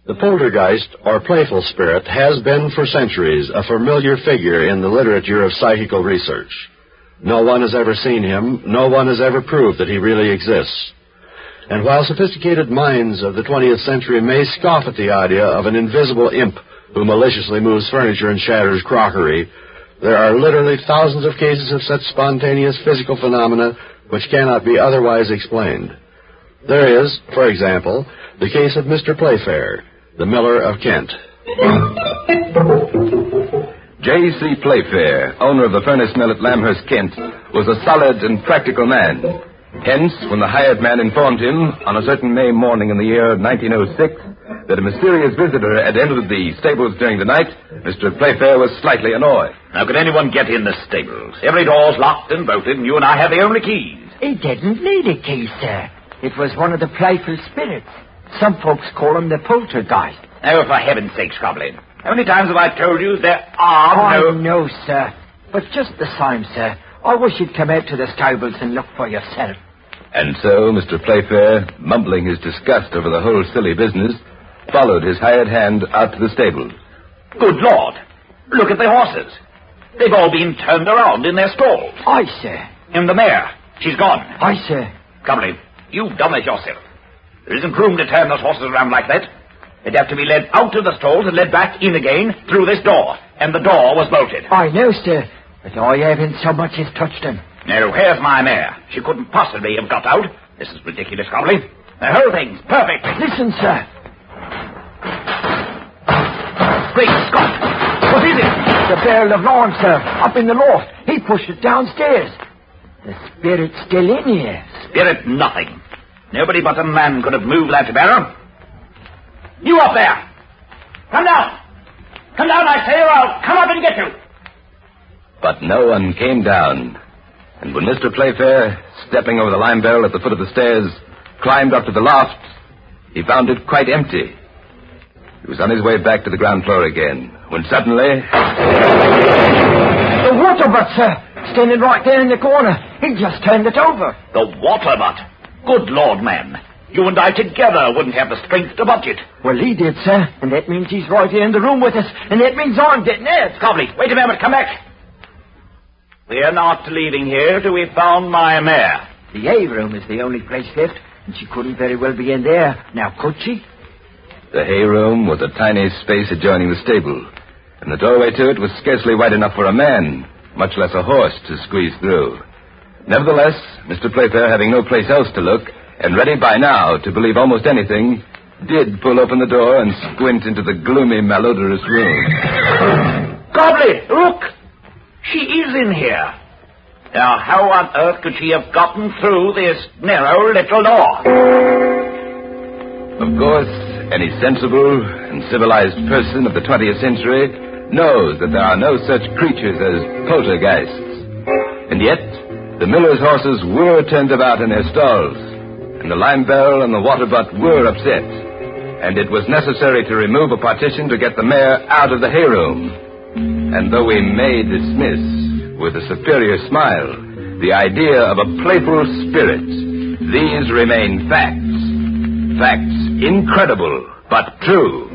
The poltergeist, or playful spirit, has been for centuries a familiar figure in the literature of psychical research. No one has ever seen him, no one has ever proved that he really exists. And while sophisticated minds of the 20th century may scoff at the idea of an invisible imp who maliciously moves furniture and shatters crockery, there are literally thousands of cases of such spontaneous physical phenomena which cannot be otherwise explained. There is, for example, the case of Mr. Playfair, the miller of Kent. J.C. Playfair, owner of the furnace mill at Lamhurst, Kent, was a solid and practical man. Hence, when the hired man informed him on a certain May morning in the year 1906 that a mysterious visitor had entered the stables during the night, Mr. Playfair was slightly annoyed. How could anyone get in the stables? Every door's locked and bolted, and you and I have the only keys. He didn't need a key, sir. It was one of the playful spirits. Some folks call him the poltergeist. Oh, for heaven's sake, Scrobbling. How many times have I told you there are no... I know, sir. But just the same, sir, I wish you'd come out to the stables and look for yourself. And so Mr. Playfair, mumbling his disgust over the whole silly business, followed his hired hand out to the stables. Good Lord! Look at the horses. They've all been turned around in their stalls. Aye, sir. And the mare, she's gone. Aye, sir. Scrobbling, you've done it yourself. There isn't room to turn those horses around like that. They'd have to be led out of the stalls and led back in again through this door. And the door was bolted. I know, sir. But I haven't so much as touched them. Now, here's my mare. She couldn't possibly have got out. This is ridiculous, Scrobbling. The whole thing's perfect. Listen, sir. Great Scott! What is it? The barrel of lawn, sir, up in the loft. He pushed it downstairs. The spirit's still in here. Spirit nothing. Nobody but a man could have moved that barrel. You up there! Come down! Come down, I say, or I'll come up and get you! But no one came down. And when Mr. Playfair, stepping over the lime barrel at the foot of the stairs, climbed up to the loft, he found it quite empty. He was on his way back to the ground floor again, when suddenly... The water butt, sir, standing right there in the corner. He just turned it over. The water butt? Good Lord, man. You and I together wouldn't have the strength to budge it. Well, he did, sir, and that means he's right here in the room with us, and that means I'm getting out. Cobley, wait a moment, come back. We're not leaving here till we've found my mare. The A room is the only place left, and she couldn't very well be in there. Now, could she? The hay room was a tiny space adjoining the stable, and the doorway to it was scarcely wide enough for a man, much less a horse, to squeeze through. Nevertheless, Mr. Playfair, having no place else to look, and ready by now to believe almost anything, did pull open the door and squint into the gloomy, malodorous room. Cobley, look! She is in here. Now, how on earth could she have gotten through this narrow little door? Of course, any sensible and civilized person of the 20th century knows that there are no such creatures as poltergeists. And yet, the miller's horses were turned about in their stalls, and the lime barrel and the water butt were upset, and it was necessary to remove a partition to get the mare out of the hay room. And though we may dismiss, with a superior smile, the idea of a playful spirit, these remain facts. Facts incredible, but true.